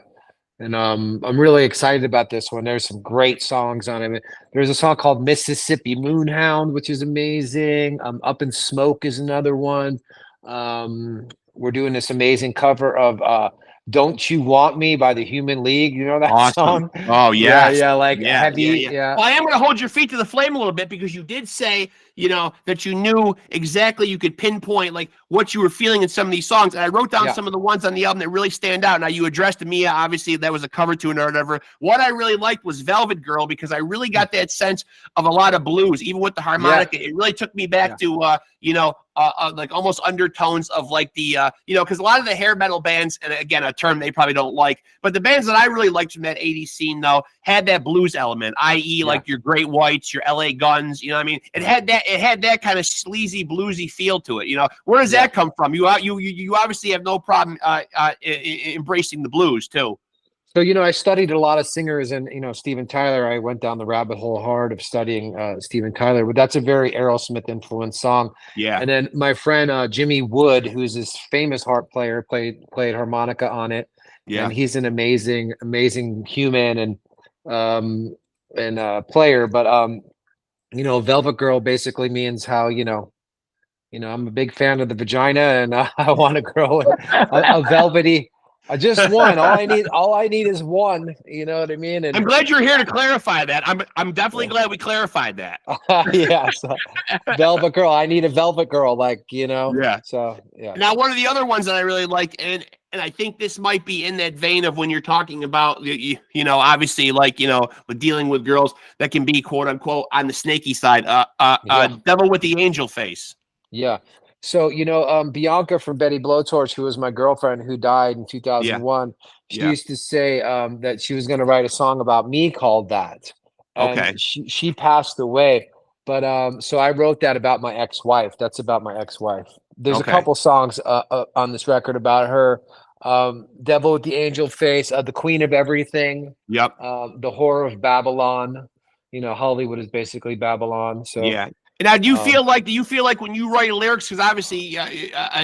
And I'm really excited about this one. There's some great songs on it. There's a song called Mississippi Moonhound, which is amazing. Up in Smoke is another one. We're doing this amazing cover of Don't You Want Me by the Human League. You know that song? Oh, yeah. Heavy. Yeah. Well, I am going to hold your feet to the flame a little bit because you did say you know, that you knew exactly, you could pinpoint like what you were feeling in some of these songs. And I wrote down some of the ones on the album that really stand out. Now, you addressed Mia, obviously that was a cover tune or whatever. What I really liked was Velvet Girl, because I really got that sense of a lot of blues, even with the harmonica. It really took me back to, you know, like almost undertones of like the, you know, because a lot of the hair metal bands, and again, a term they probably don't like, but the bands that I really liked from that 80s scene, though, had that blues element, i.e. like your Great Whites, your LA Guns, you know what I mean? It had that kind of sleazy, bluesy feel to it, you know? Where does that come from? You obviously have no problem embracing the blues, too. So, you know, I studied a lot of singers, and, you know, Steven Tyler, I went down the rabbit hole hard of studying Steven Tyler, but that's a very Aerosmith influenced song. Yeah. And then my friend Jimmy Wood, who's this famous harp player, played harmonica on it. Yeah. And he's an amazing human and player. But you know, Velvet Girl basically means how, you know, I'm a big fan of the vagina, and I want to grow a velvety. I just one. All I need is one. You know what I mean? And I'm glad you're here to clarify that. I'm definitely glad we clarified that. Yeah. So, Velvet Girl. I need a Velvet Girl. Like, you know. Yeah. So yeah. Now, one of the other ones that I really like, and I think this might be in that vein of when you're talking about, you know, obviously, like, you know, with dealing with girls that can be quote unquote on the snaky side. Devil with the Angel Face. Yeah. So, you know, Bianca from Betty Blowtorch, who was my girlfriend who died in 2001, she used to say that she was going to write a song about me called that. And she passed away. But so I wrote that about my ex-wife. That's about my ex-wife. There's a couple songs on this record about her. Devil with the Angel Face, The Queen of Everything. Yep. The Horror of Babylon. You know, Hollywood is basically Babylon. So yeah. Now, do you feel like when you write lyrics, because obviously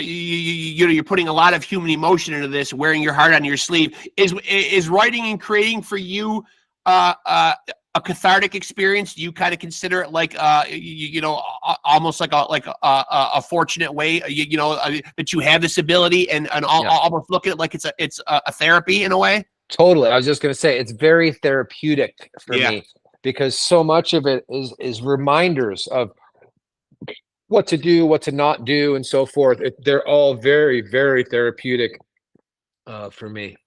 you're putting a lot of human emotion into this, wearing your heart on your sleeve, is writing and creating for you a cathartic experience? Do you kind of consider it like you know, almost like a fortunate way, you know, that you have this ability, and almost look at it like it's a therapy in a way? Totally. I was just going to say it's very therapeutic for me, because so much of it is reminders of what to do, what to not do, and so forth. They're all very, very therapeutic for me.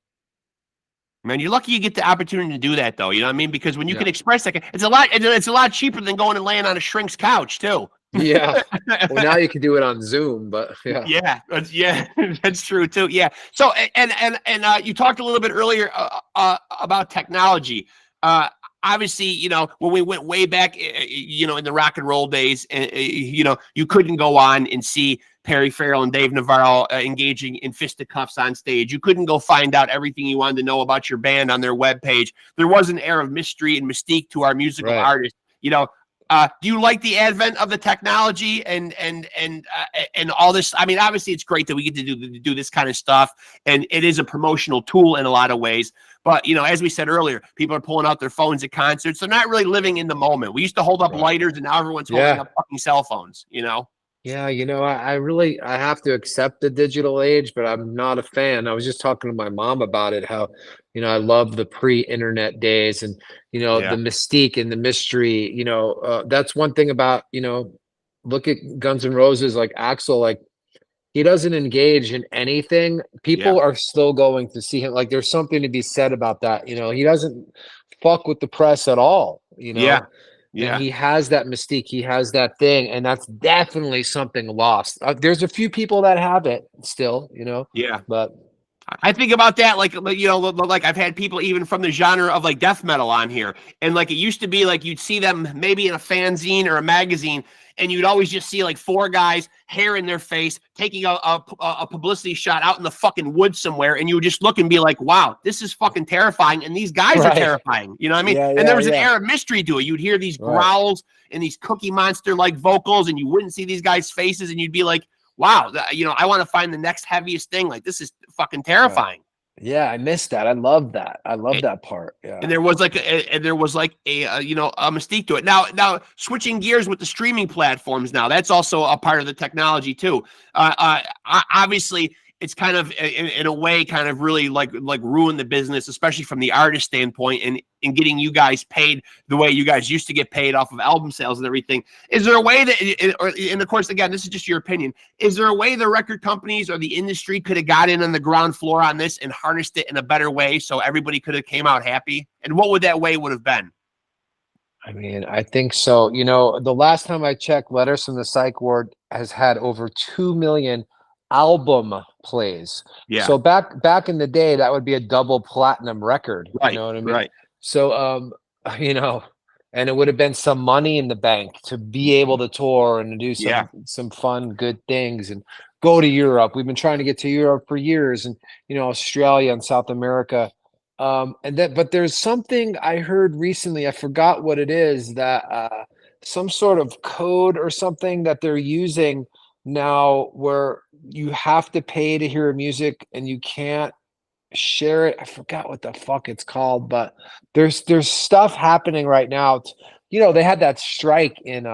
Man, you're lucky you get the opportunity to do that, though. You know what I mean? Because when you can express that, it's a lot cheaper than going and laying on a shrink's couch, too. Yeah. Well, now you can do it on Zoom, but yeah, that's true too. Yeah. So and you talked a little bit earlier about technology. Obviously, you know, when we went way back, you know, in the rock and roll days, you know, you couldn't go on and see Perry Farrell and Dave Navarro engaging in fisticuffs on stage. You couldn't go find out everything you wanted to know about your band on their webpage. There was an air of mystery and mystique to our musical artists. You know, do you like the advent of the technology and all this? I mean, obviously, it's great that we get to do this kind of stuff, and it is a promotional tool in a lot of ways. But, you know, as we said earlier, people are pulling out their phones at concerts. They're not really living in the moment. We used to hold up lighters, and now everyone's holding up fucking cell phones, you know? Yeah, you know, I have to accept the digital age, but I'm not a fan. I was just talking to my mom about it, how, you know, I love the pre-internet days, and, you know, the mystique and the mystery. You know, that's one thing about, you know, look at Guns N' Roses, like Axl, like, he doesn't engage in anything. People are still going to see him. Like, there's something to be said about that. You know, he doesn't fuck with the press at all, you know? Yeah. And he has that mystique. He has that thing. And that's definitely something lost. There's a few people that have it still, you know? Yeah. But I think about that, like, you know, like I've had people even from the genre of like death metal on here. And like, it used to be like, you'd see them maybe in a fanzine or a magazine, and you'd always just see like four guys, hair in their face, taking a publicity shot out in the fucking woods somewhere. And you would just look and be like, wow, this is fucking terrifying. And these guys are terrifying. You know what I mean? And there was an air of mystery to it. You'd hear these growls and these Cookie Monster-like vocals, and you wouldn't see these guys' faces, and you'd be like, wow, you know, I want to find the next heaviest thing. Like, this is fucking terrifying. Yeah, I missed that. I love that. I love that part. Yeah. And there was like a you know, a mystique to it. Now switching gears with the streaming platforms. Now that's also a part of the technology too. Obviously, it's kind of in a way kind of really like ruined the business, especially from the artist standpoint, and getting you guys paid the way you guys used to get paid off of album sales and everything. Is there a way that, and of course, again, this is just your opinion, is there a way the record companies or the industry could have got in on the ground floor on this and harnessed it in a better way so everybody could have came out happy? And what would that way would have been? I mean, I think so. You know, the last time I checked, Letters from the Psych Ward has had over 2 million album plays. Yeah. So back in the day, that would be a double platinum record. Right. You know what I mean? Right. So, you know, and it would have been some money in the bank to be able to tour and to do some fun, good things and go to Europe. We've been trying to get to Europe for years, and, you know, Australia and South America. But there's something I heard recently, I forgot what it is, that some sort of code or something that they're using now where you have to pay to hear music and you can't share it. I forgot what the fuck it's called, but there's stuff happening right now. You know, they had that strike in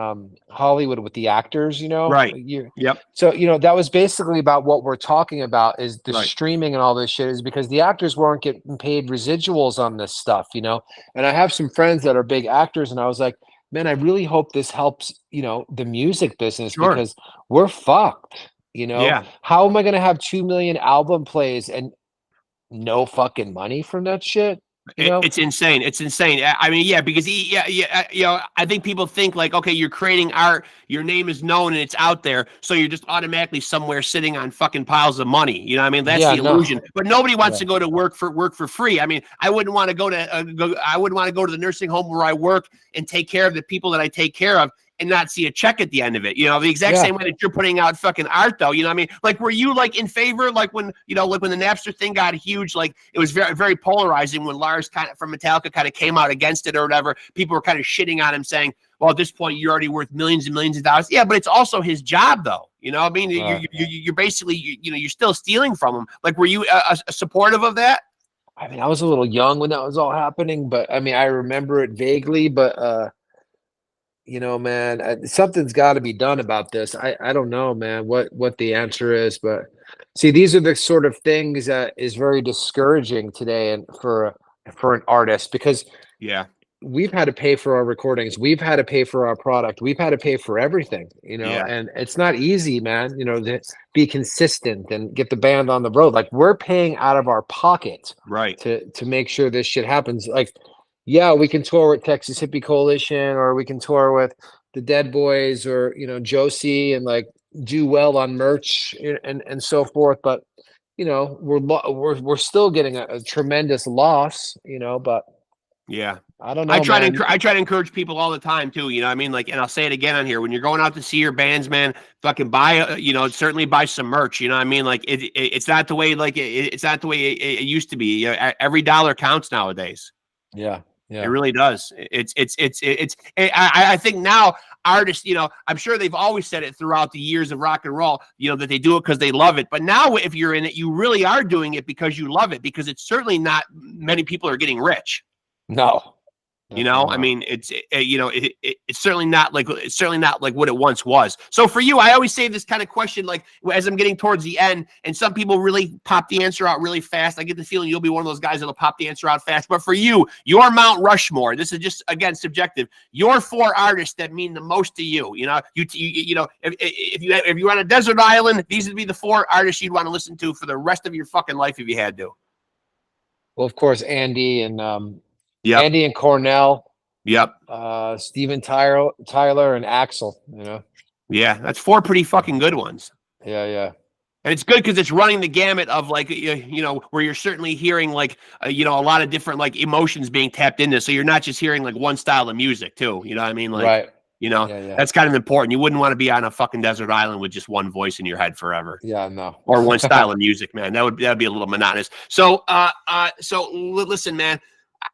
Hollywood with the actors, you know. Right. Yep. So, you know, that was basically about what we're talking about, is the streaming and all this shit, is because the actors weren't getting paid residuals on this stuff, you know. And I have some friends that are big actors, and I was like, man, I really hope this helps, you know, the music business, because we're fucked, you know. Yeah. How am I going to have 2 million album plays and no fucking money from that shit? You know? It's insane. It's insane. I mean, yeah, because you know, I think people think like, okay, you're creating art, your name is known and it's out there, so you're just automatically somewhere sitting on fucking piles of money. You know what I mean? That's the illusion. But nobody wants to go to work for free. I mean, I wouldn't want to go to I wouldn't want to go to the nursing home where I work and take care of the people that I take care of and not see a check at the end of it. You know, the exact same way that you're putting out fucking art, though. You know what I mean? Like, were you like in favor, like when, you know, like when the Napster thing got huge, like it was very, very polarizing when Lars kind of from Metallica kind of came out against it or whatever. People were kind of shitting on him, saying, well, at this point, you're already worth millions and millions of dollars. Yeah, but it's also his job, though. You know what I mean? You're basically, you know, you're still stealing from him. Like, were you a supportive of that? I mean, I was a little young when that was all happening, but I mean, I remember it vaguely, but you know, man, something's got to be done about this. I don't know, man, what the answer is, but see, these are the sort of things that is very discouraging today, and for an artist, because we've had to pay for our recordings, we've had to pay for our product, we've had to pay for everything, you know, and it's not easy, man, you know, to be consistent and get the band on the road. Like, we're paying out of our pocket, to make sure this shit happens. Like, yeah, we can tour with Texas Hippie Coalition, or we can tour with the Dead Boys, or, you know, Josie, and like do well on merch and so forth. But, you know, we're still getting a tremendous loss, you know. But I don't know. I try to encourage people all the time too. You know what I mean? Like, and I'll say it again on here, when you're going out to see your bands, man, fucking buy, you know, certainly buy some merch. You know what I mean? Like, it's not the way, like it's not the way it used to be. You know, every dollar counts nowadays. Yeah. It really does. I think now artists, you know, I'm sure they've always said it throughout the years of rock and roll, you know, that they do it because they love it. But now if you're in it, you really are doing it because you love it, because it's certainly not many people are getting rich. No. You know, I mean, it's certainly not like what it once was. So for you, I always say this kind of question, like as I'm getting towards the end, and some people really pop the answer out really fast. I get the feeling you'll be one of those guys that'll pop the answer out fast. But for you, your Mount Rushmore, this is just, again, subjective. Your 4 artists that mean the most to you. You know, you know, if you're on a desert island, these would be the 4 artists you'd want to listen to for the rest of your fucking life if you had to. Well, of course, Andy and Andy and Cornell. Steven Tyler and Axel, you know. Yeah, that's 4 pretty fucking good ones. Yeah. And it's good because it's running the gamut of, like, you know, where you're certainly hearing, like, you know, a lot of different, like, emotions being tapped into. So you're not just hearing, like, one style of music, too. You know what I mean? Like, you know, that's kind of important. You wouldn't want to be on a fucking desert island with just one voice in your head forever. Yeah, no. Or one style of music, man. That'd be a little monotonous. So, listen, man.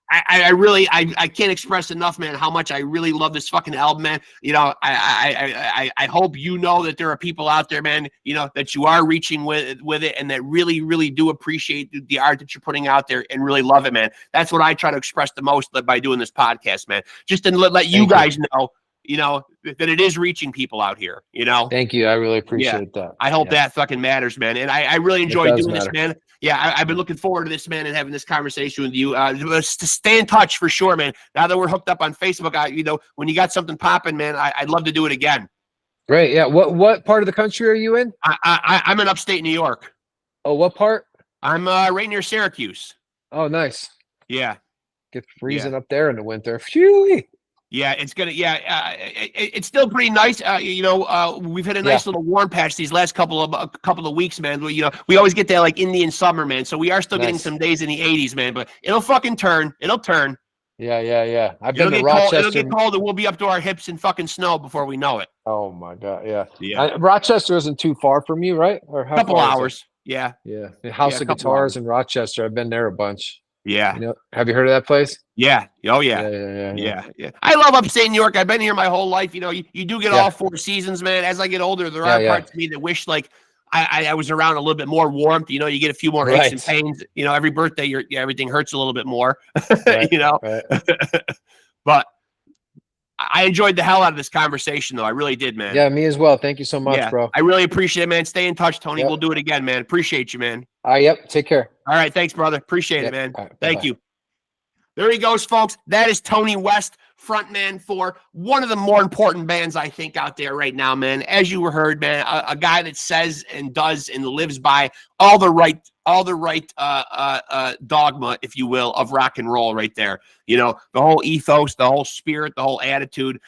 I can't express enough, man, how much I really love this fucking album, man. You know, I hope you know that there are people out there, man, you know, that you are reaching with it, and that really, really do appreciate the art that you're putting out there and really love it, man. That's what I try to express the most by doing this podcast, man. Just to let you guys know, you know, that it is reaching people out here, you know. Thank you. I really appreciate that. I hope that fucking matters, man. And I really enjoy doing this, man. Yeah, I've been looking forward to this, man, and having this conversation with you. To stay in touch for sure, man. Now that we're hooked up on Facebook, you know, when you got something popping, man, I'd love to do it again. Great. Yeah. What part of the country are you in? I'm in upstate New York. Oh, what part? I'm right near Syracuse. Oh, nice. Yeah. Gets freezing up there in the winter. Phew. Yeah, it's gonna. Yeah, it's still pretty nice. You know, we've had a nice little warm patch these last couple of weeks, man. You know, we always get that like Indian summer, man. So we are still getting some days in the 80s, man. But it'll fucking turn. It'll turn. Yeah. I've been to Rochester. It'll get cold, and we'll be up to our hips in fucking snow before we know it. Oh my God. Yeah. Rochester isn't too far from you, right? Or how? Couple hours. Yeah. The House of Guitars in Rochester. I've been there a bunch. Yeah. You know, have you heard of that place? Yeah. Oh yeah. Yeah. I love upstate New York. I've been here my whole life. You know, you do get all 4 seasons, man. As I get older, there are parts of me that wish like I was around a little bit more warmth. You know, you get a few more aches and pains. You know, every birthday, everything hurts a little bit more. You know, but I enjoyed the hell out of this conversation, though. I really did, man. Yeah, me as well. Thank you so much, bro. I really appreciate it, man. Stay in touch, Tony. We'll do it again, man. Appreciate you, man. Yep. Take care. All right. Thanks, brother. Appreciate it, man. Thank you. There he goes, folks. That is Tony West, frontman for one of the more important bands, I think, out there right now, man. As you heard, man, a guy that says and does and lives by all the right dogma, if you will, of rock and roll right there. You know, the whole ethos, the whole spirit, the whole attitude.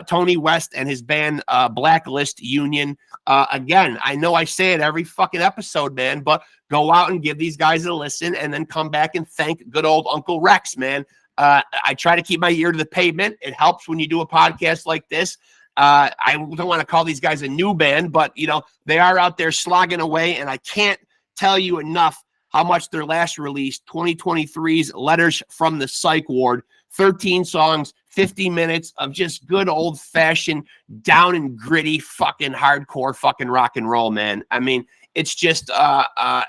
Tony West and his band BLACKLIST UNION. Again, I know I say it every fucking episode, man, but go out and give these guys a listen and then come back and thank good old Uncle Rexx, man. I try to keep my ear to the pavement. It helps when you do a podcast like this. I don't want to call these guys a new band, but, you know, they are out there slogging away, and I can't tell you enough how much their last release, 2023's Letters from the Psych Ward, 13 songs, 50 minutes of just good old-fashioned, down and gritty, fucking hardcore fucking rock and roll, man. I mean, it's just an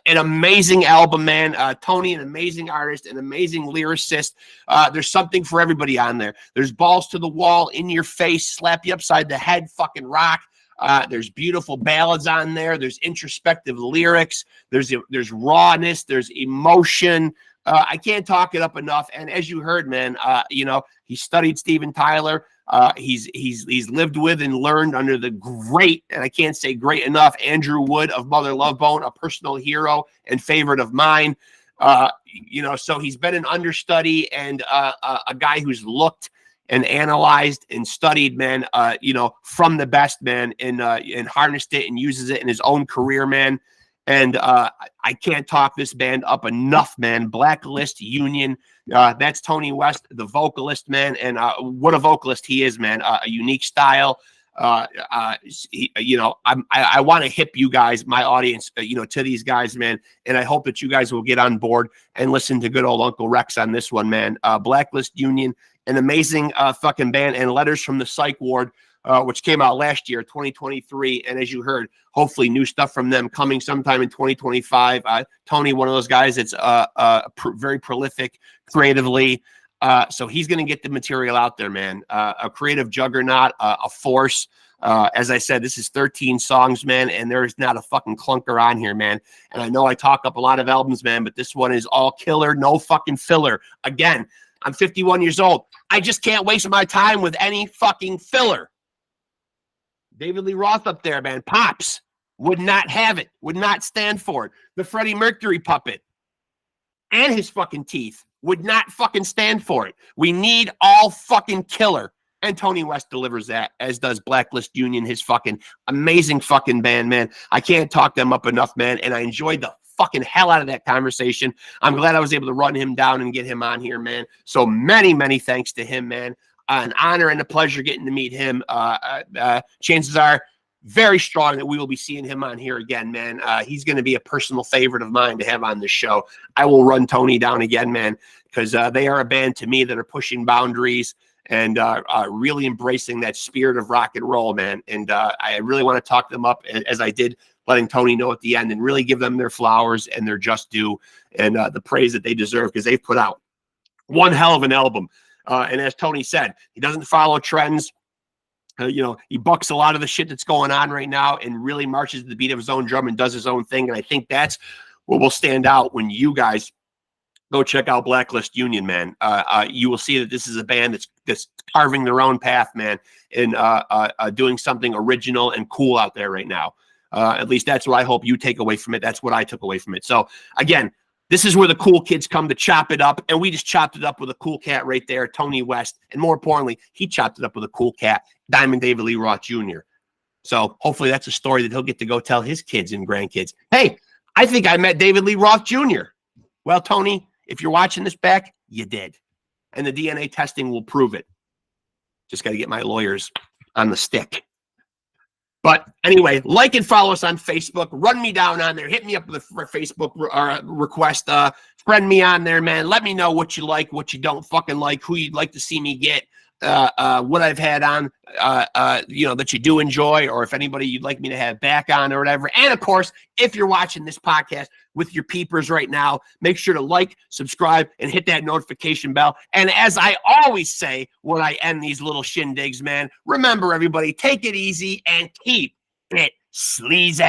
amazing album, man. Tony, an amazing artist, an amazing lyricist. There's something for everybody on there. There's balls to the wall, in your face, slap you upside the head, fucking rock. There's beautiful ballads on there. There's introspective lyrics. There's rawness. There's emotion. I can't talk it up enough. And as you heard, man, you know, he studied Steven Tyler. He's lived with and learned under the great, and I can't say great enough, Andrew Wood of Mother Love Bone, a personal hero and favorite of mine. You know, so he's been an understudy and a guy who's looked and analyzed and studied, man, you know, from the best, man, and harnessed it and uses it in his own career, man. And I can't talk this band up enough, man. BLACKLIST UNION. That's Tony West, the vocalist, man. And what a vocalist he is, man. A unique style. You know, I want to hip you guys, my audience, you know, to these guys, man. And I hope that you guys will get on board and listen to good old Uncle Rexx on this one, man. BLACKLIST UNION, an amazing fucking band, and Letters from the Psych Ward, which came out last year, 2023. And as you heard, hopefully new stuff from them coming sometime in 2025. Tony, one of those guys that's very prolific creatively. So he's going to get the material out there, man. A creative juggernaut, a force. As I said, this is 13 songs, man, and there's not a fucking clunker on here, man. And I know I talk up a lot of albums, man, but this one is all killer, no fucking filler. Again, I'm 51 years old. I just can't waste my time with any fucking filler. David Lee Roth up there, man. Pops would not have it, would not stand for it. The Freddie Mercury puppet and his fucking teeth would not fucking stand for it. We need all fucking killer. And Tony West delivers that, as does BLACKLIST UNION, his fucking amazing fucking band, man. I can't talk them up enough, man. And I enjoyed the fucking hell out of that conversation. I'm glad I was able to run him down and get him on here, man. So many, many thanks to him, man. An honor and a pleasure getting to meet him. Chances are very strong that we will be seeing him on here again, man. He's going to be a personal favorite of mine to have on this show. I will run Tony down again, man, because they are a band to me that are pushing boundaries and really embracing that spirit of rock and roll, man. And I really want to talk them up, as I did, letting Tony know at the end, and really give them their flowers and their just due and the praise that they deserve, because they've put out one hell of an album. And as Tony said, he doesn't follow trends. You know, he bucks a lot of the shit that's going on right now and really marches to the beat of his own drum and does his own thing. And I think that's what will stand out when you guys go check out Blacklist Union, man. You will see that this is a band that's carving their own path, man, and doing something original and cool out there right now. At least that's what I hope you take away from it. That's what I took away from it. So again, this is where the cool kids come to chop it up, and we just chopped it up with a cool cat right there, Tony West, and more importantly, he chopped it up with a cool cat, Diamond David Lee Roth Jr. So hopefully that's a story that he'll get to go tell his kids and grandkids. Hey, I think I met David Lee Roth Jr. Well, Tony, if you're watching this back, you did. And the DNA testing will prove it. Just got to get my lawyers on the stick. But anyway, like and follow us on Facebook. Run me down on there. Hit me up with a Facebook request. Friend me on there, man. Let me know what you like, what you don't fucking like, who you'd like to see me get, what I've had on, you know, that you do enjoy, or if anybody you'd like me to have back on or whatever. And of course, if you're watching this podcast with your peepers right now, make sure to like, subscribe, and hit that notification bell. And as I always say when I end these little shindigs, man, remember everybody, take it easy and keep it sleazy.